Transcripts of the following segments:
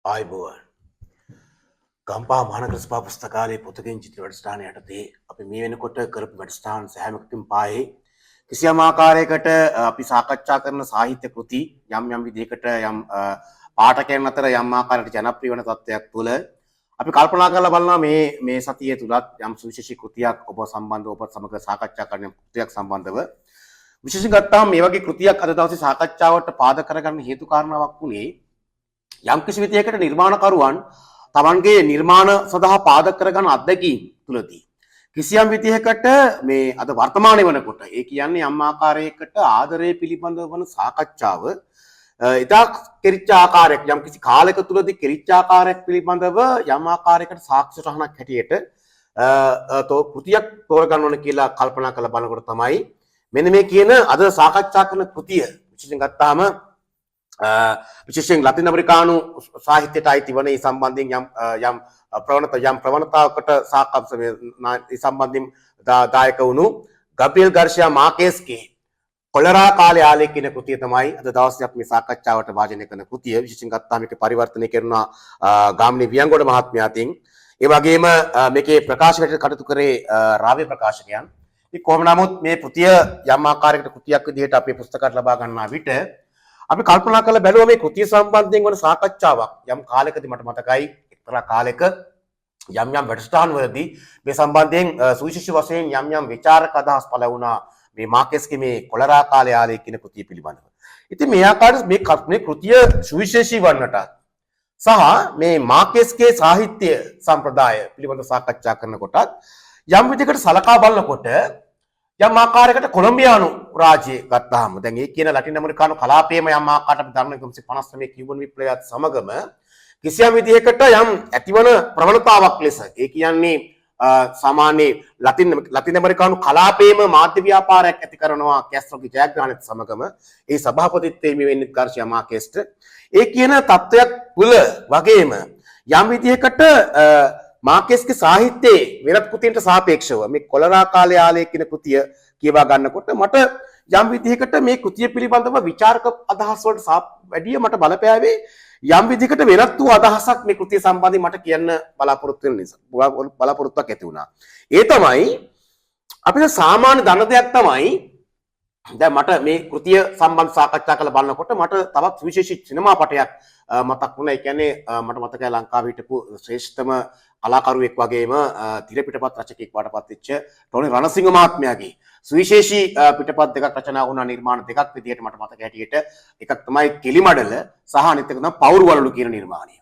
ආයුබෝවන් ගම්පහ මහනගර සභා පුස්තකාලයේ පොතකින් චිත්‍ර වැඩසටහන යටතේ අපි මේ වෙනකොට කරපු වැඩසටහන් සෑම එකකින් පායේ කිසියම් ආකාරයකට අපි සාකච්ඡා කරන සාහිත්‍ය කෘති යම් විදිහකට යම් පාඨකයන් අතර යම් ආකාරයකට ජනප්‍රිය වෙන තත්ත්වයක් තුළ අපි කල්පනා කරලා බලනවා මේ සතියේ තුලත් යම් සුවිශේෂී කෘතියක් ඔබ සම්බන්ධව ඔබ සමග සාකච්ඡා කරන කෘතියක් සම්බන්ධව විශේෂයෙන් ගත්තාම මේ වගේ කෘතියක් අද දවසේ සාකච්ඡාවට පාදක කරගන්න හේතු කාරණාවක් වුණේ යම් කිසි විදියකට නිර්මාණකරුවන් තමන්ගේ නිර්මාණ සඳහා පාදක කරගන්න අත්දැකීම් තුලදී කිසියම් විදියකට මේ අද වර්තමානයේ වෙනකොට ඒ කියන්නේ යම් ආකාරයකට ආදරය පිළිබඳව වන සාකච්ඡාව ඉතා කෙරිච්ච ආකාරයක් යම් කිසි කාලයක තුලදී කෙරිච්ච ආකාරයක් පිළිබඳව යම් ආකාරයකට සාක්ෂි සටහනක් හැටියට කෘතියක් තෝරගන්න ඕන කියලා කල්පනා කරලා බලනකොට තමයි මෙන්න මේ කියන අද සාකච්ඡා කරන කෘතිය විශේෂයෙන් ගත්තාම විශේෂයෙන් ලතින් ඇමරිකානු සාහිත්‍යයට අයිති වන ඒ සම්බන්ධයෙන් යම් ප්‍රවණතාවකට සම්බන්ධයෙන් දායක වුණු ගබ්‍රියෙල් ගාර්සියා මාකේස්ගේ කොලරා කාලේ ආලේ කියන කෘතිය තමයි අද දවසේ අපි මේ සාකච්ඡාවට වාජනය කරන කෘතිය. විශේෂයෙන් ගත්තාම මේක පරිවර්තනය කරනවා ගාමිණී වියංගොඩ මහත්මයා අතින්. ඒ වගේම මේකේ ප්‍රකාශකයට කටයුතු කරේ රාව්‍ය ප්‍රකාශකයන්. ඉතින් කොහොම නමුත් මේ කෘතිය යම් ආකාරයකට කෘතියක් විදිහට අපේ පුස්තකයට ලබා ගන්නා විට අපි කල්පනා කරලා බැලුවා මේ කෘතිය සම්බන්ධයෙන් වන සාකච්ඡාවක් යම් කාලයකදී මට මතකයි එක්තරා කාලයක යම් වැඩසටහන් වලදී මේ සම්බන්ධයෙන් සුවිශේෂී වශයෙන් යම් විචාරක අදහස් පළ වුණා මේ මාකේස්ගේ මේ කොලරා කාලේ ආලේ කියන කෘතිය පිළිබඳව. ඉතින් මේ ආකාරයට මේ කෘතිය සුවිශේෂී වන්නට සහ මේ මාකේස්ගේ සාහිත්‍ය සම්ප්‍රදාය පිළිබඳව සාකච්ඡා කරනකොටත් යම් විදිහකට සලකා බලනකොට යම් ආකාරයකට කොලොම්බියානු රාජ්‍යය ගත්තාම දැන් ඒ කියන ලටින් ඇමරිකානු කලාපයේම යම් ආකාරයකට අපි දන්න 1959 කියුබන් විප්ලවයත් සමගම කිසියම් විදිහකට යම් ඇතිවන ප්‍රවණතාවක් ලෙස ඒ කියන්නේ සාමාන්‍ය ලතින් ඇමරිකානු කලාපයේම මාධ්‍ය ව්‍යාපාරයක් ඇති කරනවා කැස්ට්‍රෝගේ ජයග්‍රහණයත් සමගම ඒ සභාපතිත්වයේ මේ වෙන්නේ ගාර්සියා මාකේස්ට ඒ කියන තත්ත්වයක් තුළ වගේම යම් විදිහකට මාකේස්ගේ සාහිත්‍යයේ වෙනත් කෘතියන්ට සාපේක්ෂව මේ කොලරා කාලේ ආලේ කියන කෘතිය කියවා ගන්නකොට මට යම් විදිහකට මේ කෘතිය පිළිබඳව විචාරක අදහස් වලට වැඩිය මට බලපෑවේ යම් විදිහකට වෙනත් වූ අදහසක් මේ කෘතිය සම්බන්ධයෙන් මට කියන්න බලාපොරොත්තු වෙන නිසා බලාපොරොත්තුවක් ඇති වුණා. ඒ තමයි අපිට සාමාන්‍ය දන්න දෙයක් තමයි දැන් මට මේ කෘතිය සම්බන්ධ සාකච්ඡා කරලා බලනකොට මට තවත් විශේෂ සිනමා පටයක් මතක් වුණා. ඒ කියන්නේ මට මතකයි ලංකාවේ හිටපු ශ්‍රේෂ්ඨතම කලාකරුවෙක් වගේම තිර පිටපත් රචකයෙක් වඩපත් වෙච්ච ටෝනි රණසිංහ මහත්මයාගේ සුවිශේෂී පිටපත් දෙකක් රචනා වුණා නිර්මාණ දෙකක් විදිහට මට මතක හැටියට එකක් තමයි කෙලිමඩල සහ අනිත් එක තමයි පවුරුවලු කියන නිර්මාණය.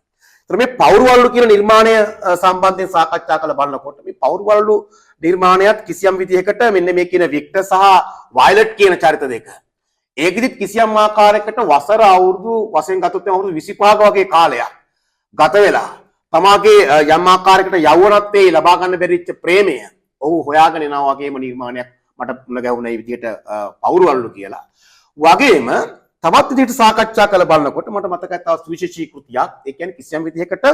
ඒතර මේ පවුරුවලු කියන නිර්මාණය සම්බන්ධයෙන් සාකච්ඡා කරලා බලනකොට මේ පවුරුවලු නිර්මාණයත් කිසියම් විදිහකට මෙන්න මේ කියන වික්ටර් සහ වයලට් කියන චරිත දෙක ඒකෙදිත් කිසියම් ආකාරයකට වසර අවුරුදු වශයෙන් ගතොත් අවුරුදු 25ක වගේ කාලයක් ගත වෙලා තමාගේ යම් ආකාරයකට යෞවනත්වයේ ලබා ගන්න බැරිච්ච ප්‍රේමය ඔහු හොයාගෙන යනවා වගේම නිර්මාණයක් මට මුණ ගැහුණා මේ විදිහට පවුරුවලු කියලා. වගේම තවත් විදිහට සාකච්ඡා කරලා බලනකොට මට මතකයි තව සුවිශේෂී කෘතියක්. ඒ කියන්නේ කිසියම් විදිහකට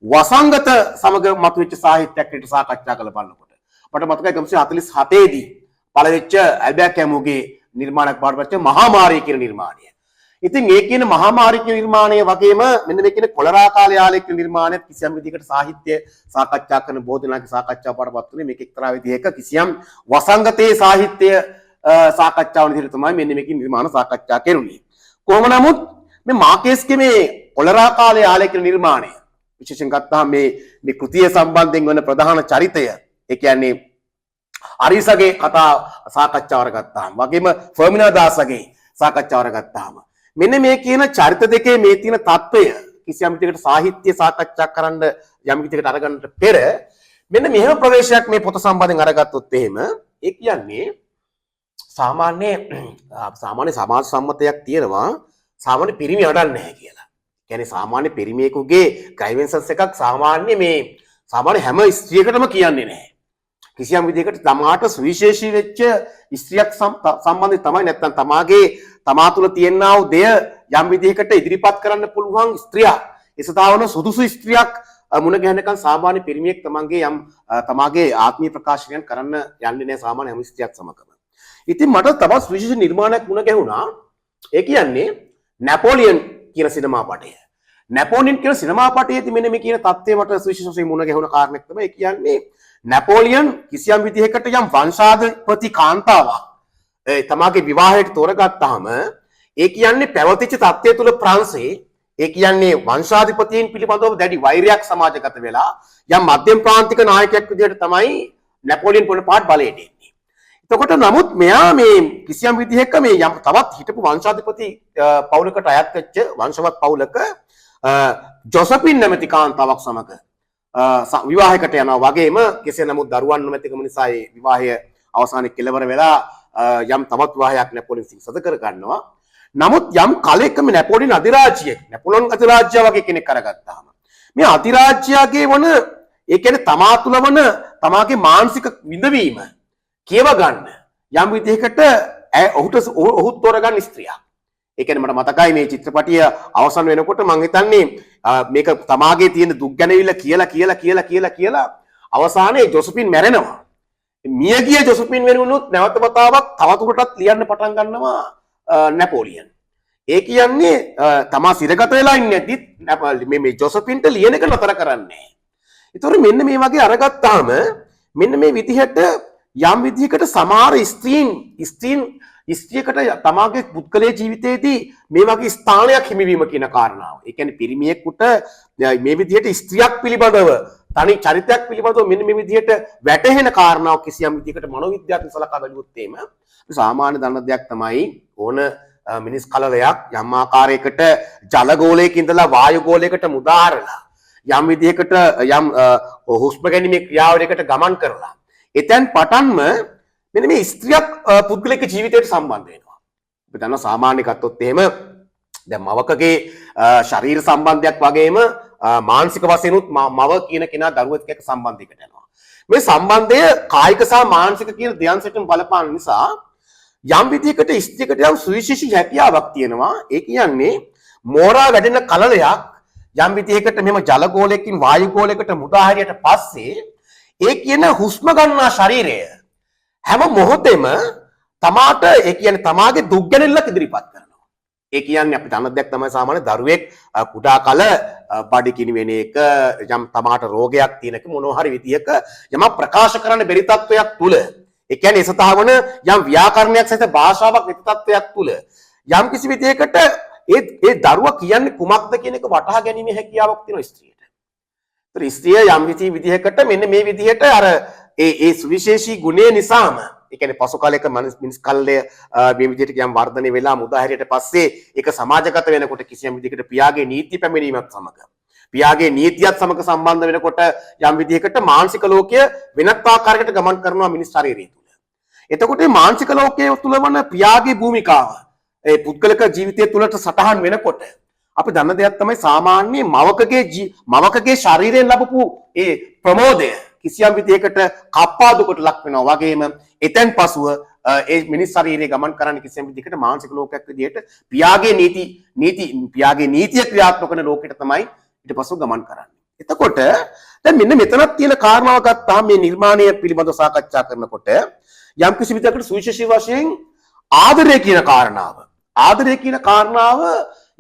වසංගත සමග මතුවෙච්ච සාහිත්‍යයක් විදිහට සාකච්ඡා කරලා බලනකොට මට මතකයි 1947 දී පළ වෙච්ච ඇල්බර්ට් කැමුගේ නිර්මාණයක් බාටපත් මහාමාරී කියන නිර්මාණය. ඉතින් ඒ කියන මහාමාරී කියන නිර්මාණය වගේම මෙන්න මේ කියන කොලරා කාලේ ආලේ කියන නිර්මාණය කිසියම් විදිහකට සාහිත්‍ය සාකච්ඡා කරන බෝධනාගේ සාකච්ඡා පාඩපත් තුනේ මේක එක්තරා විදිහක කිසියම් වසංගතයේ සාහිත්‍ය සාකච්ඡාව විදිහට තමයි මෙන්න මේකේ නිර්මාණ සාකච්ඡා කෙරුණේ. කොහොම නමුත් මේ මාකේස්ගේ මේ කොලරා කාලේ ආලේ කියන නිර්මාණය විශේෂයෙන් ගත්තාම මේ කෘතිය සම්බන්ධයෙන් වන ප්‍රධාන චරිතය ඒ කියන්නේ අරිසගේ කතා සාකච්ඡාවර ගත්තාම වගේම ෆර්මිනා දාසගේ සාකච්ඡාවර ගත්තාම මෙන්න මේ කියන චරිත දෙකේ මේ තියෙන తত্ত্বය කිසියම් විදිහකට සාහිත්‍ය සාකච්ඡා කරන්න යම් විදිහකට අරගන්නට පෙර මෙන්න මෙහෙම ප්‍රවේශයක් මේ පොත සම්බන්ධයෙන් අරගත්තොත් එහෙම ඒ කියන්නේ සාමාන්‍ය සමාජ සම්මතයක් තියෙනවා සාමාන්‍ය පිරිමි අඩන්නේ නැහැ කියලා. කියන්නේ සාමාන්‍ය පිරිමියෙකුගේ ග්‍රයිවෙන්සස් එකක් සාමාන්‍ය හැම ස්ත්‍රියකටම කියන්නේ නැහැ. කිසියම් විදිහකට තමාට සුවිශේෂී වෙච්ච ස්ත්‍රියක් සම්බන්ධයෙන් තමයි නැත්නම් තමා තුළ තියෙනා වූ දෙය යම් විදිහකට ඉදිරිපත් කරන්න පුළුවන් ස්ත්‍රියක් එසතාවන සුදුසු ස්ත්‍රියක් මුණ ගැහෙනකන් සාමාන්‍ය පිරිමියෙක් තමාගේ ආත්මීය ප්‍රකාශනයන් කරන්න යන්නේ නැහැ සාමාන්‍ය හැම ස්ත්‍රියක් සමගම. ඉතින් මට තවත් විශේෂ නිර්මාණයක් මුණ ගැහුණා. ඒ කියන්නේ නැපෝලියන් කියන සිනමා පටය. නැපෝලියන් කියන සිනමාපටයේදී මෙන්න මේ කියන தත්ත්වය මට සුවිශේෂ වශයෙන් මුණ ගැහුණ කාරණයක් තමයි. ඒ කියන්නේ නැපෝලියන් කිසියම් විදිහකට යම් වංශාධිපති කාන්තාවක් තමාගේ විවාහයට තෝරගත්තාම ඒ කියන්නේ පැවතිච්ච තත්ත්වය තුල ප්‍රංශේ ඒ කියන්නේ වංශාධිපතීන් පිළිබඳව දැඩි වෛරයක් සමාජගත වෙලා යම් මධ්‍යම ප්‍රාන්තික නායකයෙක් විදිහට තමයි නැපෝලියන් පොනපාට් බලයට එන්නේ. එතකොට නමුත් මෙයා මේ කිසියම් විදිහක මේ යම් තවත් හිටපු වංශාධිපති පවුලකට අයත් වෙච්ච වංශවත් පවුලක ජොසපින් නැමැති කාන්තාවක් සමග විවාහයකට යනවා වගේම කෙසේ නමුත් දරුවන් නොමැතිකම නිසා ඒ විවාහය අවසානයේ කෙලවර වෙලා යම් තවත් විවාහයක් නැපෝලියන් සිද්ධ කර ගන්නවා. නමුත් යම් කාලයකම නැපෝලියන් අධිරාජ්‍යයක් නැපෝලියන් අධිරාජ්‍ය වගේ කෙනෙක් කරගත්තාම මේ අධිරාජ්‍යයේ වන ඒ කියන්නේ තමා තුළ වන තමාගේ මානසික විඳවීම කියව ගන්න යම් විදිහකට ඔහු තෝරගන්න ස්ත්‍රියක්. ඒ කියන්නේ මට මතකයි මේ චිත්‍රපටිය අවසන් වෙනකොට මම හිතන්නේ මේක තමාගේ තියෙන දුක් ගැනවිල්ල කියලා අවසානයේ ජොසපින් මැරෙනවා. මියගිය ජොසපින් වෙනුනොත් නැවත වතාවක් තවදුරටත් ලියන්න පටන් ගන්නවා නැපෝලියන්. ඒ කියන්නේ තමා සිරගත වෙලා ඉන්නේ නැතිත් මේ ජොසපින්ට ලියන එක නතර කරන්නේ. ඒතකොට මෙන්න මේ වගේ අරගත්තාම මෙන්න මේ විදිහට යම් විදිහකට සමහර ස්ත්‍රියකට තමාගේ පුද්ගලයේ ජීවිතයේදී මේ වගේ ස්ථානයක් හිමිවීම කියන කාරණාව. ඒ කියන්නේ පිරිමියෙකුට මේ විදිහට ස්ත්‍රියක් පිළිබඳව තනි චරිතයක් පිළිබඳව මෙන්න මේ විදිහට වැටහෙන කාරණාව කිසියම් විදිහකට මනෝවිද්‍යාත්මක සලකා බැලුවොත් එහෙම සාමාන්‍ය දන්න දෙයක් තමයි ඕන මිනිස් කලලයක් යම් ආකාරයකට ජල ගෝලයක ඉඳලා වායු ගෝලයකට මුදාහරලා යම් විදිහකට යම් හුස්ම ගැනීමේ ක්‍රියාවලියකට ගමන් කරලා එතෙන් පටන්ම මෙන්න මේ ස්ත්‍රියක් පුද්ගලික ජීවිතයට සම්බන්ධ වෙනවා. අපි දන්නවා සාමාන්‍ය ගත්තොත් එහෙම දැන් මවකගේ ශරීර සම්බන්ධයක් වගේම මානසික වශයෙන්ුත් මව කියන කෙනා දරුවෙක් එක්ක සම්බන්ධයකට යනවා. මේ සම්බන්ධය කායික සහ මානසික කියන දෙයන්සටම බලපාන නිසා යම් විදිහකට ස්ත්‍රියකට යම් සුවිශේෂී හැකියාවක් තියෙනවා. ඒ කියන්නේ මෝරා වැඩෙන කලලයක් යම් විදිහකට මෙම ජල ගෝලයකින් වායු ගෝලයකට මුදා හැරියට පස්සේ ඒ කියන හුස්ම ගන්නා ශරීරය හැම මොහොතෙම තමාට ඒ කියන්නේ තමාගේ දුක් ගැනලක් ඉදිරිපත් කරනවා. ඒ කියන්නේ අපි දන්න දෙයක් තමයි සාමාන්‍ය දරුවෙක් කුඩා කල බඩ කිනි වෙන එක යම් තමාට රෝගයක් තියෙනක මොනවා හරි විදියක යම ප්‍රකාශ කරන්න බැරි තත්වයක් තුල ඒ කියන්නේ එසතහවන යම් ව්‍යාකරණයක් සහිත භාෂාවක් නැති තත්වයක් තුල යම් කිසි විදියකට ඒ දරුවා කියන්නේ කුමක්ද කියන එක වටහා ගැනීම හැකියාවක් තියෙන ස්ත්‍රියට. ඒතර ස්ත්‍රිය යම් කිසි විදියකට මෙන්න මේ විදියට අර ඒ සුවිශේෂී ගුණය නිසාම ඒ කියන්නේ පසු කාලයක මිනිස් කල්ලය මේ විදිහට යම් වර්ධනය වෙලා මුදා හැරියට පස්සේ ඒක සමාජගත වෙනකොට කිසියම් විදිහකට පියාගේ නීති පැමිණීමත් සමග පියාගේ නීතියත් සමග සම්බන්ධ වෙනකොට යම් විදිහකට මානසික ලෝකය වෙනත් ආකාරයකට ගමන් කරනවා මිනිස් ශරීරය තුළ. එතකොට මේ මානසික ලෝකයේ තුළ වන පියාගේ භූමිකාව ඒ පුද්ගලික ජීවිතය තුළට සටහන් වෙනකොට අපි දන්න දෙයක් තමයි සාමාන්‍ය මවකගේ ශරීරයෙන් ලැබපු ඒ ප්‍රමෝදය කිසියම් විදිහකට කප්පාදුකට ලක් වෙනවා වගේම එතෙන් පසුව ඒ මිනිස් ශරීරයේ ගමන් කරන්න කිසියම් විදිහකට මානසික ලෝකයක් විදිහට පියාගේ නීතිය ක්‍රියාත්මක කරන ලෝකෙට තමයි ඊට පසුව ගමන් කරන්නේ. එතකොට දැන් මෙන්න මෙතනක් තියෙන කාරණාව ගත්තාම මේ නිර්මාණය පිළිබඳව සාකච්ඡා කරනකොට යම් කිසි විදිහකට සුවිශේෂී වශයෙන් ආදරය කියන කාරණාව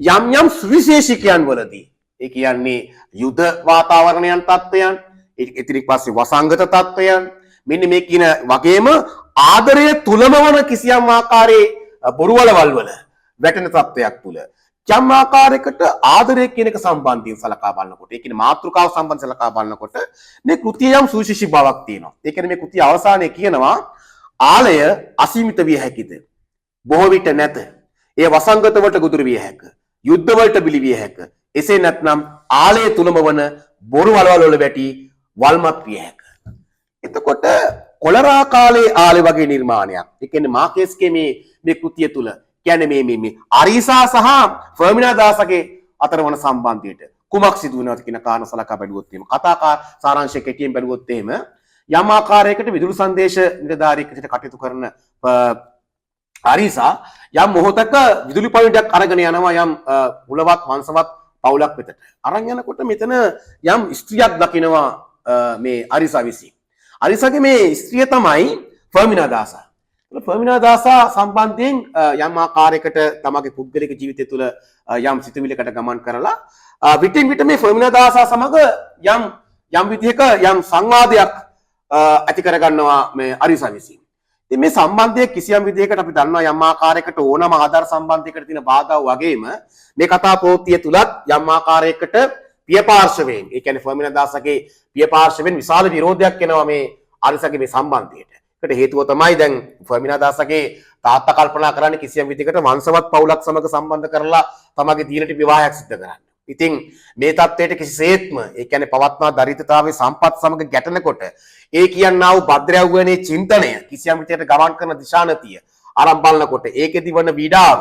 යම් සුවිශේෂිකයන් වලදී ඒ කියන්නේ යුද වාතාවරණයන් තත්ත්වයන් ඉතින් පස්සේ වසංගත තත්ත්වයන් මෙන්න මේ කියන වගේම ආදරය තුලම වන කිසියම් ආකාරයේ බොරුවලවල් වල වැටෙන තත්ත්වයක් තුල යම් ආකාරයකට ආදරය කියන එක සම්බන්ධයෙන් සලකා බලනකොට ඒ කියන්නේ මාතෘකාව සම්බන්ධව සලකා බලනකොට මේ කෘතිය යම් සුවිශේෂී බවක් තියෙනවා. ඒ කියන්නේ මේ කෘතිය අවසානයේ කියනවා ආලය අසීමිත විය හැකිද? බොහෝ විට නැත. ඒ වසංගත වලට ගොදුරු විය හැක. යුද්ධ වලට බිලි විය හැක. එසේ නැත්නම් ආලය තුලම වන බොරුවලවල් වල වැටි වල්මත් විය හැක. එතකොට කොලරා කාලේ ආලේ වගේ නිර්මාණයක්. ඒ කියන්නේ මාකේස්ගේ මේ කෘතිය තුල කියන්නේ මේ අරීසා සහ ෆර්මිනා දාසගේ අතර වන සම්බන්ධයට කුමක් සිදු වෙනවද කියන කාරණා සලකා බැලුවොත් එහෙම කතාකාර සාරාංශය කෙටියෙන් බැලුවොත් එහෙම යම් ආකාරයකට විදුලි සංදේශ නිලධාරියෙක් විදිහට කටයුතු කරන අරීසා යම් මොහොතක විදුලි පණිවිඩයක් අරගෙන යනවා යම් මුලවත් වංශවත් පවුලක් වෙතට. අරන් යනකොට මෙතන යම් ස්ත්‍රියක් දකිනවා මේ අරිසා විසින්. අරිසාගේ මේ ස්ත්‍රිය තමයි ෆර්මිනා දාසා. ෆර්මිනා දාසා සම්බන්ධයෙන් යම් ආකාරයකට තමගේ පුද්ගලික ජීවිතය තුළ යම් සිතුවිල්ලකට ගමන් කරලා විටින් විට මේ ෆර්මිනා දාසා සමග යම් විදිහක යම් සංවාදයක් ඇති කරගන්නවා මේ අරිසා විසින්. ඉතින් මේ සම්බන්ධය කිසියම් විදිහකට අපි දන්නවා යම් ආකාරයකට ඕනම ආධාර සම්බන්ධයකට තියෙන බාධා වගේම මේ කතා ප්‍රවෘත්තිය තුලත් යම් ආකාරයකට පිය පාර්ශවයෙන් ඒ කියන්නේ ෆර්මිනා දාසගේ පිය පාර්ශවයෙන් විශාල විරෝධයක් එනවා මේ අරිසගේ මේ සම්බන්ධයට. ඒකට හේතුව තමයි දැන් ෆර්මිනා දාසගේ තාත්තා කල්පනා කරන්නේ කිසියම් විදිහකට වංශවත් පවුලක් සමග සම්බන්ධ කරලා තමගේ දියණියට විවාහයක් සිදු කරන්න. ඉතින් මේ தත්ත්වයට කිසිසේත්ම ඒ කියන්නේ පවත්නා දරිද්‍රතාවයේ සම්පත් සමග ගැටෙනකොට ඒ කියන්නා වූ භද්‍රයව්වනේ චින්තනය කිසියම් විදිහකට ගමන් කරන දිශානතිය ආරම්භ බලනකොට ඒකෙදි වන විඩාව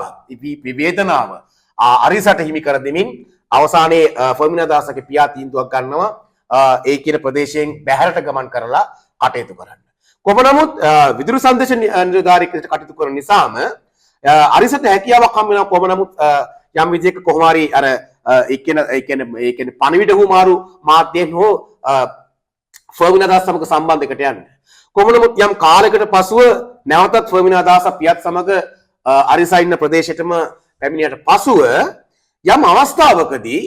විවේදනාව අරිසට හිමි කර දෙමින් අවසානයේ ෆර්මිනා දාසගේ පියා තීන්දුවක් ගන්නවා ඒ කියන ප්‍රදේශයෙන් බැහැරට ගමන් කරලා කටයුතු කරන්න. කොහොම නමුත් විදුලි සංදේශ නිලධාරියෙකුට කටයුතු කරන නිසාම අරිසට හැකියාවක් හම් වෙනවා. කොහොම නමුත් යම් විදිහක කොහොම හරි අර ඒ කියන්නේ පණිවිඩ හුමාරු මාධ්‍යයෙන් හෝ ෆර්මිනා දාස සමග සම්බන්ධයකට යන්න. කොහොම නමුත් යම් කාලයකට පසුව නැවතත් ෆර්මිනා දාස පියත් සමග අරිසා ඉන්න ප්‍රදේශයටම පැමිණියට පසුව යම් අවස්ථාවකදී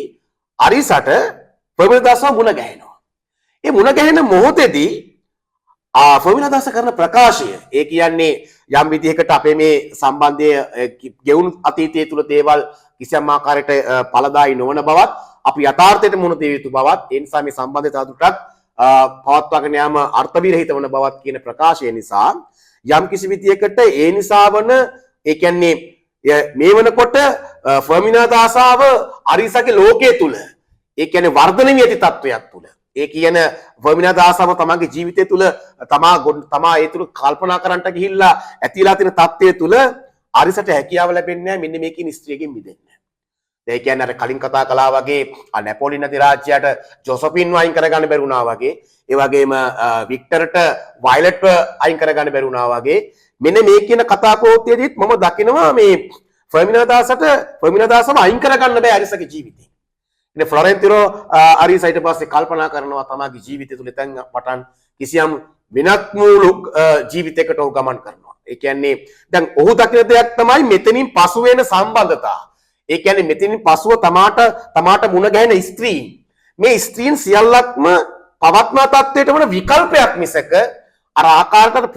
අරිසට ෆර්මිනා දාසව මුණ ගැහෙනවා. ඒ මුණ ගැහෙන මොහොතේදී ෆර්මිනා දාස කරන ප්‍රකාශය ඒ කියන්නේ යම් විදිහකට අපේ මේ සම්බන්ධය ගෙවුණු අතීතයේ තුල දේවල් කිසියම් ආකාරයකට ඵලදායී නොවන බවත් අපි යථාර්ථයට මුහුණ දෙවිය යුතු බවත් ඒ නිසා මේ සම්බන්ධය තවදුරටත් පවත්වාගෙන යාම අර්ථ විරහිත වන බවත් කියන ප්‍රකාශය නිසා යම් කිසි විදියකට ඒ නිසා වන ඒ කියන්නේ මේ වෙනකොට ෆර්මිනා දාසාව අරිසගේ ලෝකයේ තුල ඒ කියන්නේ වර්ධනය වී ඇති තත්වයක් තුල ඒ කියන ෆර්මිනා දාසාව තමගේ ජීවිතය තුල තමා ඒ තුල කල්පනා කරන්නට ගිහිල්ලා ඇතිලා තියෙන තත්ත්වය තුල අරිසට හැකියාව ලැබෙන්නේ නැහැ මෙන්න මේකේ ස්ත්‍රියකින් මිදෙන්න. ඒ කියන්නේ අර කලින් කතා කළා වගේ නැපෝලියන් අධිරාජ්‍යයට ජොසපින්ව අයින් කරගන්න බැරි වුණා වගේ ඒ වගේම වික්ටර්ට වයලට්ව අයින් කරගන්න බැරි වුණා වගේ මෙන්න මේ කියන කතා ප්‍රවෘත්තියේදීත් මම දකිනවා මේ ෆර්මිනා දාසව අයින් කරගන්න බෑ අරිසගේ ජීවිතේ. ඉතින් ෆ්ලොරෙන්ටිනෝ අරිසා ඊට පස්සේ කල්පනා කරනවා තමගේ ජීවිතය තුළ දැන් පටන් කිසියම් වෙනත් මූල ජීවිතයකට ඔහු ගමන් කරනවා. ඒ කියන්නේ දැන් ඔහු දකින දෙයක් තමයි මෙතනින් පසු වෙන සම්බන්ධතා. ඒ කියන්නේ මෙතනින් පසුව තමාට මුණ ගැහෙන ස්ත්‍රීන් මේ ස්ත්‍රීන් සියල්ලක්ම පවත්නා තත්ත්වයට වන විකල්පයක් මිසක අර ආකාරයට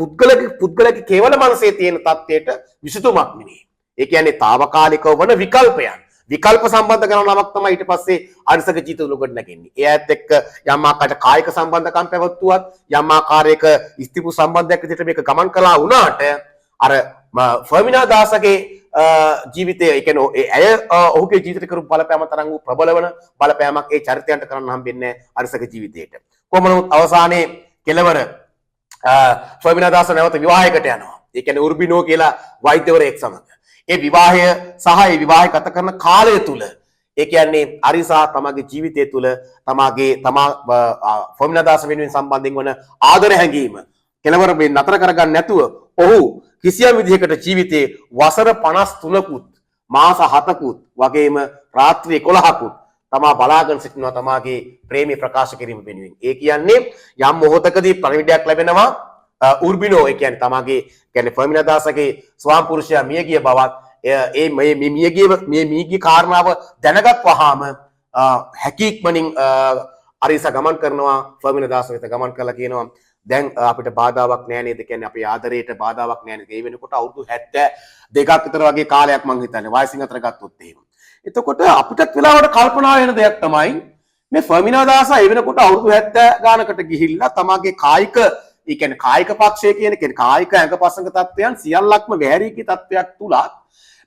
පුද්ගලගේ කේවල මනසේ තියෙන තත්ත්වයට විසුතුමක් නෙවෙයි. ඒ කියන්නේ తాවකාලිකව වන විකල්පයන්. විකල්ප සම්බන්ධ කරන නමක් තමයි ඊට පස්සේ අරිසක ජීවිත තුල ගොඩ නැගෙන්නේ. ඒ ඇත්ත එක්ක යම් ආකාරයක කායික සම්බන්ධකම් පැවතුවත් යම් ආකාරයක ස්ථිපු සම්බන්ධයක් විදිහට මේක ගමන් කළා වුණාට අර ෆර්මිනා දාසගේ ජීවිතය ඒ කියන්නේ ඇය ඔහුගේ ජීවිතේ කරු බලපෑම තරම් වූ ප්‍රබල වන බලපෑමක් ඒ චරිතයන්ට කරන්න හම්බෙන්නේ අරිසක ජීවිතේට. කොහොම නමුත් අවසානයේ කෙලවර ෆර්මිනා දාස නැවත විවාහයකට යනවා. ඒ කියන්නේ උර්බිනෝ කියලා වෛද්‍යවරයෙක් සමග. ඒ විවාහය සහ ඒ විවාහය ගත කරන කාලය තුල ඒ කියන්නේ අරිසා තමගේ ජීවිතය තුල තමා ෆර්මිනා දාස වෙනුවෙන් සම්බන්ධයෙන් වන ආදර හැඟීම කෙලවර මේ නතර කරගන්න නැතුව ඔහු කිසියම් විදිහකට ජීවිතේ වසර 53කුත් මාස 7කුත් වගේම රාත්‍රී 11කුත් තමා බලාගෙන සිටිනවා තමාගේ ප්‍රේමය ප්‍රකාශ කිරීම වෙනුවෙන්. ඒ කියන්නේ යම් මොහොතකදී පණිවිඩයක් ලැබෙනවා උර්බිනෝ ඒ කියන්නේ තමාගේ කියන්නේ ෆර්මිනා දාසගේ ස්වාම පුරුෂයා මිය ගිය බවත් ඒ මේ මියගිය කාරණාව දැනගත් වහාම හැකියක්මනින් අරිසා ගමන් කරනවා ෆර්මිනා දාස වෙත ගමන් කරලා කියනවා දැන් අපිට බාධාවක් නෑ නේද කියන්නේ අපේ ආදරයට බාධාවක් නෑ නේද ඒ වෙනකොට අවුරුදු 72ක් විතර වගේ කාලයක් මං හිතන්නේ වයසින් අතර ගත්තොත් එහෙම. එතකොට අපිටත් වෙලාවට කල්පනා වෙන දෙයක් තමයි මේ ෆර්මිනා දාස ඒ වෙනකොට අවුරුදු 70 ගානකට ගිහිල්ලා තමාගේ කායික ඒ කියන්නේ කායික පක්ෂය කියන කායික ඇඟපසංග තත්ත්වයන් සියල්ලක්ම වැහැරී කී තත්ත්වයක් තුලත්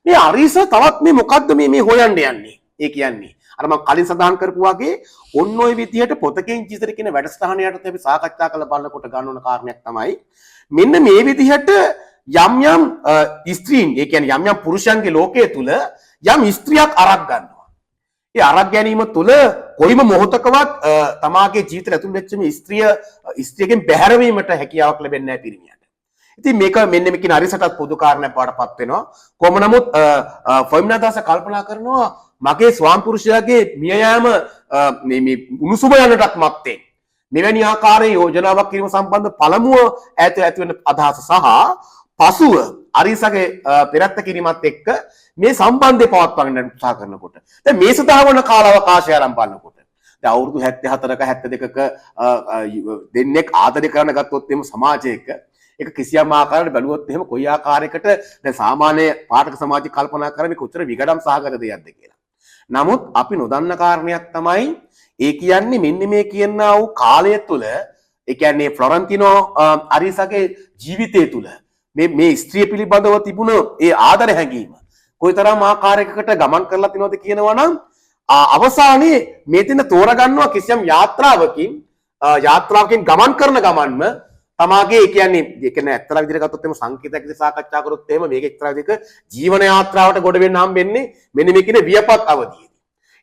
මේ අරිසා තවත් මේ මොකද්ද මේ හොයන්න යන්නේ. ඒ කියන්නේ අර මම කලින් සඳහන් කරපු වගේ ඔන්න ඔය විදිහට පොතකින් ජීවිතේ කියන වැඩසටහනයට අපි සාකච්ඡා කරලා බලනකොට ගන්න ඕන කාරණයක් තමයි මෙන්න මේ විදිහට යම් ස්ත්‍රීන් ඒ කියන්නේ යම් පුරුෂයන්ගේ ලෝකයේ තුල යම් ස්ත්‍රියක් අරක් ගන්නවා. ඒ අරක් ගැනීම තුල කොයිම මොහොතකවත් තමාගේ ජීවිතයට ඇතුල් වෙච්ච මේ ස්ත්‍රියකින් බැහැර වීමට හැකියාවක් ලැබෙන්නේ නැහැ පිරිමියට. ඉතින් මේක මෙන්න මේකින අරිසටත් පොදු කාරණයක් පාටපත් වෙනවා. කොහොම නමුත් ෆර්මිනා දාස කල්පනා කරනවා මගේ ස්වාම පුරුෂයාගේ මිය යාම මේ උණුසුම යනටත් මත්තේ මෙවැනි ආකාරයේ යෝජනාවක් කිරීම සම්බන්ධ පළමුව ඇති වෙන අදහස සහ පසුව අරිසගේ පෙරත්ත කිරීමත් එක්ක මේ සම්බන්ධය පවත්වාගෙන යන්න උත්සාහ කරනකොට දැන් මේ සඳහා වන කාල අවකාශය ආරම්භ බලනකොට දැන් අවුරුදු 74ක 72ක දෙන්නෙක් ආදරය කරන ගත්තොත් එimhe සමාජයක ඒක කිසියම් ආකාරයකට බැලුවොත් එහෙම කොයි ආකාරයකට දැන් සාමාන්‍ය පාඨක සමාජය කල්පනා කරන්නේ කොච්චර විගඩම් සහගත දෙයක්ද කියලා. නමුත් අපි නොදන්න කාරණයක් තමයි ඒ කියන්නේ මෙන්න මේ කියනා වූ කාලය තුළ ඒ කියන්නේ ෆ්ලොරන්ටිනෝ අරිසගේ ජීවිතය තුළ මේ ස්ත්‍රිය පිළිබඳව තිබුණ ඒ ආදර හැඟීම කොයිතරම් ආකාරයකට ගමන් කරලා තිනවද කියනවා නම් අවසානයේ මේ දෙන තෝරගන්නවා කිසියම් යාත්‍රාවකින් ගමන් කරන ගමන්ම තමාගේ ඒ කියන්නේ ඇත්තලා විදිහට ගත්තොත් එimhe සංකේතයක් විදිහට සාකච්ඡා කරොත් එහෙම මේක එක්තරා විදිහක ජීවන යාත්‍රාවට ගොඩ වෙන්න හම්බෙන්නේ මෙන්න මේ කියන වියපත් අවධියේදී.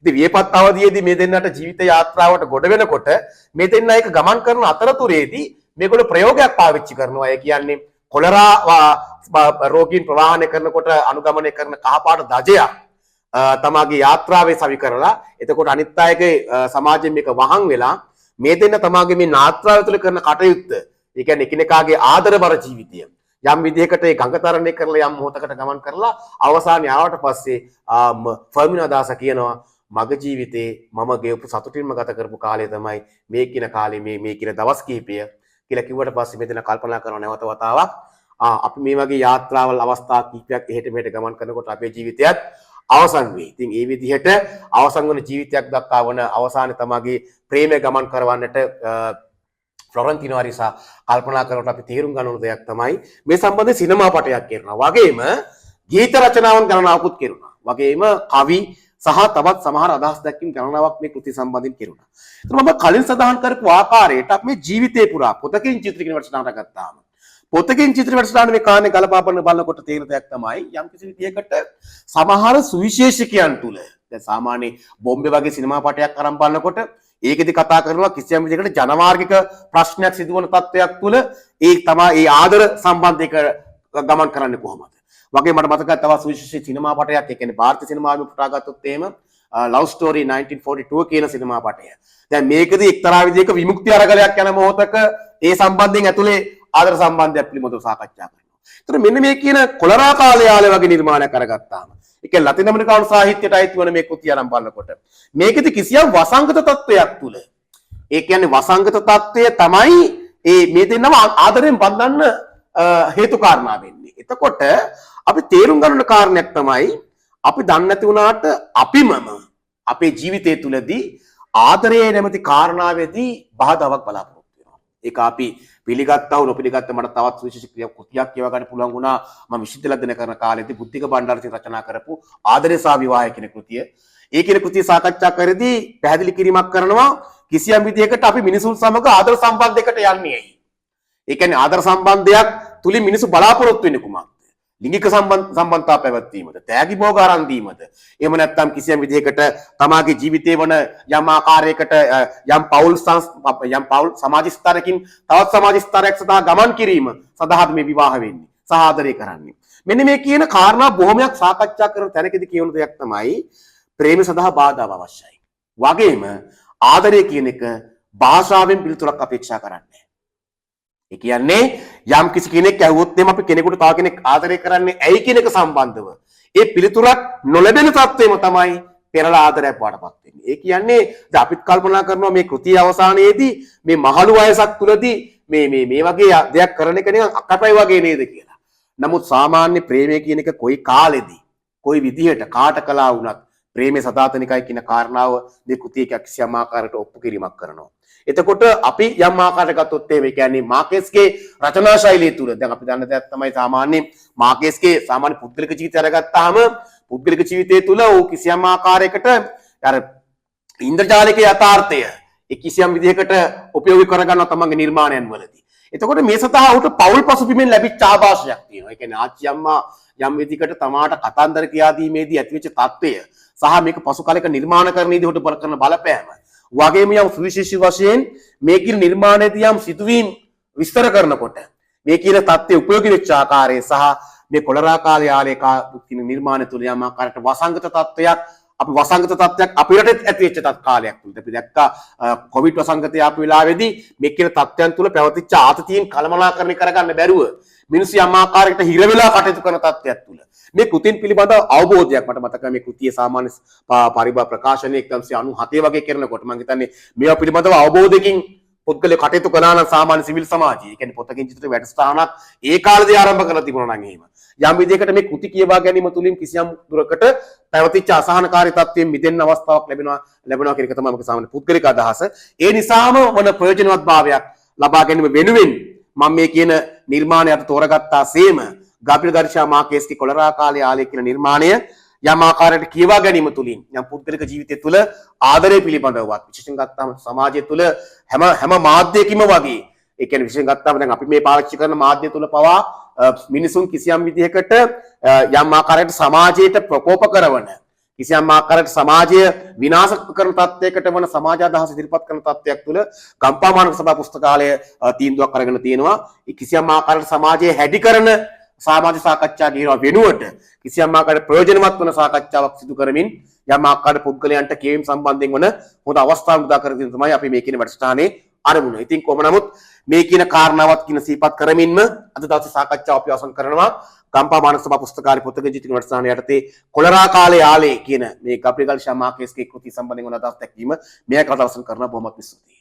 ඉතින් වියපත් අවධියේදී මේ දෙන්නට ජීවිත යාත්‍රාවට ගොඩ වෙනකොට මේ දෙන්න එක ගමන් කරන අතරතුරේදී මේගොල්ලෝ ප්‍රයෝගයක් පාවිච්චි කරනවා. ඒ කියන්නේ කොලරා රෝගීන් ප්‍රවාහනය කරනකොට අනුගමනය කරන කහපාට දජයක් තමාගේ යාත්‍රාවේ සවි කරලා එතකොට අනිත් අයගේ සමාජයෙන් මේක වහන් වෙලා මේ දෙන්න තමාගේ මේ නාත්‍රාව තුළ කරන කටයුත්ත ඒ කියන්නේ එකිනෙකාගේ ආදරබර ජීවිතය යම් විදිහකට ඒ ගංගතරණය කරලා යම් මොහොතකට ගමන් කරලා අවසානයේ ආවට පස්සේ ෆර්මිනා දාස කියනවා මගේ ජීවිතේ මම ගෙවපු සතුටින්ම ගත කරපු කාලය තමයි මේ කියන කාලේ මේ කියන දවස් කිහිපය කියලා කිව්වට පස්සේ මෙතන කල්පනා කරන නැවත වතාවක් අපි මේ වගේ යාත්‍රාවල් අවස්ථා කිහිපයක් එහෙට මෙහෙට ගමන් කරනකොට අපේ ජීවිතයත් අවසන් වෙයි. ඉතින් මේ විදිහට අවසන් වන ජීවිතයක් දක්වා වන අවසානයේ තමගේ ප්‍රේමය ගමන් කරවන්නට ෆ්ලොරන්ටිනෝ අරිසා කල්පනා කරනකොට අපි තේරුම් ගන්න ඕන දෙයක් තමයි මේ සම්බන්ධ සිනමා පටයක් කරනවා. වගේම ගීත රචනාවන් ගණනාවකුත් කරනවා. වගේම කවි සහ තවත් සමහර අදහස් දැක්වීම් ගණනාවක් මේ කෘති සම්බන්ධයෙන් කෙරුණා. ඒතර මම කලින් සඳහන් කරපු ආකාරයට අපි මේ ජීවිතේ පුරා පොතකින් චිත්‍රීකරණ වැඩසටහනට ගත්තාම පොතකින් චිත්‍ර වැඩසටහන මේ කාණේ ගලපා බලනකොට තේරෙන දෙයක් තමයි යම් කිසි විදියකට සමහර සුවිශේෂිකයන් තුල දැන් සාමාන්‍ය බොම්බේ වගේ සිනමා පටයක් අරන් බලනකොට ඒකෙදි කතා කරනවා කිසියම් විදිහකට ජනමාර්ගික ප්‍රශ්නයක් සිදුවන තත්ත්වයක් තුල ඒ තමයි ඒ ආදර සම්බන්ධයක ගමන් කරන්නේ කොහොමද වගේ මට මතකයි තවත් සුවිශේෂී සිනමා පටයක් ඒ කියන්නේ ಭಾರತೀಯ සිනමාවේ පුටා ගත්තොත් එහෙම ලව් ස්ටෝරි 1942 කියන සිනමා පටය. දැන් මේකදී එක්තරා විදිහක විමුක්ති අරගලයක් යන මොහොතක ඒ සම්බන්ධයෙන් ඇතුලේ ආදර සම්බන්ධයක් පිළිබඳව සාකච්ඡා කරනවා. ඒතර මෙන්න මේ කියන කොලරා කාලයාලේ වගේ නිර්මාණයක් අරගත්තාම ඒක ලතින් ඇමරිකානු සාහිත්‍යයට අයිති වන මේ කෘතිය අරන් බලනකොට මේකෙදි කිසියම් වසංගත තත්වයක් තුල ඒ කියන්නේ වසංගත තත්වය තමයි මේ දෙන්නම ආදරයෙන් බඳින්න හේතු කාරණා වෙන්නේ. එතකොට අපි තේරුම් ගන්න කාරණයක් තමයි අපි දන්නේ නැති වුණාට අපිමම අපේ ජීවිතය තුලදී ආදරයේ නැමැති කාරණාවේදී බාධාවක් බලාපොරොත්තු වෙනවා. ඒක අපි පිළිගත්තා වූ නොපිළිගත්තා මට තවත් විශේෂ කෘතියක් කියව ගන්න පුළුවන් වුණා. මම විශ්වවිද්‍යාල දින කරන කාලේදී බුද්ධික බණ්ඩාරසිංහ රචනා කරපු ආදරය සහ විවාහය කියන කෘතිය. ඒ කියන කෘතිය සාකච්ඡා කරද්දී පැහැදිලි කිරීමක් කරනවා කිසියම් විදියකට අපි මිනිසුන් සමග ආදර සම්බන්ධයකට යන්නේ ඇයි? ඒ කියන්නේ ආදර සම්බන්ධයක් තුලින් මිනිස්සු බලාපොරොත්තු වෙන්නේ කුමක්ද? ලිංගික සම්බන්ධතාව පැවැත්වීමද, තෑගි භෝග ආරම්භ දීමද, එහෙම නැත්නම් කිසියම් විදිහකට තමාගේ ජීවිතේ වන යම් ආකාරයකට යම් පෞල් සමාජ ස්තරකින් තවත් සමාජ ස්තරයක් සඳහා ගමන් කිරීම සඳහා මේ විවාහ වෙන්නේ, සහාදරය කරන්නේ. මෙන්න මේ කියන කාරණා බොහොමයක් සාකච්ඡා කරන තැනකදී කියන දෙයක් තමයි ප්‍රේම සඳහා බාධාව අවශ්‍යයි. වගේම ආදරය කියන එක භාෂාවෙන් පිළිතුරක් අපේක්ෂා කරන්නේ. ඒ කියන්නේ යම් කිසි කෙනෙක් ඇහුවොත් එම් අපි කෙනෙකුට තව කෙනෙක් ආදරය කරන්නේ ඇයි කියන එක සම්බන්ධව ඒ පිළිතුරක් නොලැබෙන තත්ත්වෙම තමයි පෙරලා ආදරයක් වඩපත් වෙන්නේ. ඒ කියන්නේ දැන් අපිත් කල්පනා කරනවා මේ කෘතිය අවසානයේදී මේ මහලු වයසක් තුලදී මේ වගේ දෙයක් කරන එක නිකන් අකපයි වගේ නේද කියලා. නමුත් සාමාන්‍ය ප්‍රේමය කියන එක කොයි කාලෙදී කොයි විදිහට කාට කළා වුණත් ප්‍රේමය සදාතනිකයි කියන කාරණාව මේ කෘතිය කිසියම් ආකාරයකට ඔප්පු කිරීමක් කරනවා. එතකොට අපි යම් ආකාරයකට ගත්තොත් ඒ කියන්නේ මාකේස්ගේ රචනා ශෛලිය තුල දැන් අපි දන්න දෙයක් තමයි සාමාන්‍ය මාකේස්ගේ සාමාන්‍ය පුද්ගලික ජීවිතය අරගත්තාම පුද්ගලික ජීවිතය තුල ਉਹ කිසියම් ආකාරයකට අර ඉන්ද්‍රජාලික යථාර්ථය ඒ කිසියම් විදිහකට උපයෝගී කරගන්නවා තමන්ගේ නිර්මාණයන් වලදී. එතකොට මේ සතහා උට පෞල් පසුබිමෙන් ලැබිච්ච ආభాෂයක් තියෙනවා. ඒ කියන්නේ ආච්චි අම්මා යම් විදිහකට තමාට කතන්දර කියා දීමේදී ඇතිවෙච්ච තත්ත්වය සහ මේක පසු කාලයක නිර්මාණකරණයේදී උට කරන බලපෑම වගේම යම් සුවිශේෂී වශයෙන් මේ කියන නිර්මාණයේදී යම් සිදුවීම් විස්තර කරනකොට මේ කියන தත්ත්වය උපයෝගී වෙච්ච ආකාරය සහ මේ කොලරා කාලේ ආලේකා කියන නිර්මාණය තුල යම් ආකාරයකට වසංගත තත්ත්වයක් අපි වසංගත තත්ත්වයක් අපේ රටේ ඇති වෙච්ච කාලයක් තුල අපි දැක්කා කොවිඩ් වසංගතය ආපු වෙලාවේදී මේ කියන තත්ත්වයන් තුල පැවතිච්ච ආතතියෙන් කලමනාකරණය කරගන්න බැරුව මිනිස්සු යම් ආකාරයකට හිර වෙලා කටයුතු කරන තත්ත්වයක් තුල මේ කෘතින් පිළිබඳ අවබෝධයක් මට මතකයි මේ කෘතියේ සාමාන්‍ය පරිබා ප්‍රකාශනයේ 1997 වගේ කරනකොට මම හිතන්නේ මේවා පිළිබඳව අවබෝධයකින් පුද්ගලයා කටයුතු කළා නම් සාමාන්‍ය සිවිල් සමාජය. ඒ කියන්නේ පොතකින් චිත්‍ර වැඩසටහනක් ඒ කාලේදී ආරම්භ කරලා තිබුණා නම් එහෙම. යම් විදිහකට මේ කෘති කියවා ගැනීම තුලින් කිසියම් දුරකට පැවතිච්ච අසහනකාරී තත්ත්වයෙන් මිදෙන්න අවස්ථාවක් ලැබෙනවා කියන එක තමයි මගේ සාමාන්‍ය පුද්ගලික අදහස. ඒ නිසාම වන ප්‍රයෝජනවත්භාවයක් ලබා ගැනීම වෙනුවෙන් මම මේ කියන නිර්මාණයට තෝරගත්තා සේම ගාබ්‍රියල් ගාර්සියා මාකේස්ගේ කොලරා කාලේ ආලේ කියන නිර්මාණය යම් ආකාරයකට කියවා ගැනීම තුලින් යම් පුද්ගලික ජීවිතය තුළ ආදරය පිළිබඳවත් විශේෂයෙන් ගත්තාම සමාජය තුළ හැම මාධ්‍යයකින්ම වගේ ඒ කියන්නේ විශේෂයෙන් ගත්තාම දැන් අපි මේ පාවිච්චි කරන මාධ්‍ය තුළ පවා මිනිසුන් කිසියම් විදිහකට යම් ආකාරයකට සමාජයට ප්‍රකෝප කරන කිසියම් ආකාරයකට සමාජය විනාශ කරන තත්ත්වයකට වන සමාජ අදහස් ඉදිරිපත් කරන තත්ත්වයක් තුළ ගම්පා මානව සභා පුස්තකාලය තීන්දුවක් අරගෙන තියෙනවා. කිසියම් ආකාරයකට සමාජයේ හැඩි කරන සමාජ සාකච්ඡා කියනවා වෙනුවට කිසියම් ආකාරයකට ප්‍රයෝජනවත් වන සාකච්ඡාවක් සිදු කරමින් යම් ආකාරයකට පුද්ගලයන්ට කියවීම සම්බන්ධයෙන් වන හොඳ අවස්ථාවක් උදා කර දෙන තමයි අපි මේ කියන වැඩසටහනේ අරමුණ. ඉතින් කොහොම නමුත් මේ කියන කාරණාවත් කියන සිහිපත් කරමින්ම අද දවසේ සාකච්ඡාව අපි අවසන් කරනවා. ගම්පා මානව සභා පුස්තකාලය පොතක ජීවිත වැඩසටහන යටතේ කොලරා කාලේ ආලේ කියන මේ ගාබ්‍රියල් ගාර්සියා මාකේස්ගේ කෘති සම්බන්ධයෙන් වන අදහස් දැක්වීම මෙයා කතා අවසන් කරන බොහොමත් ස්තුතියි.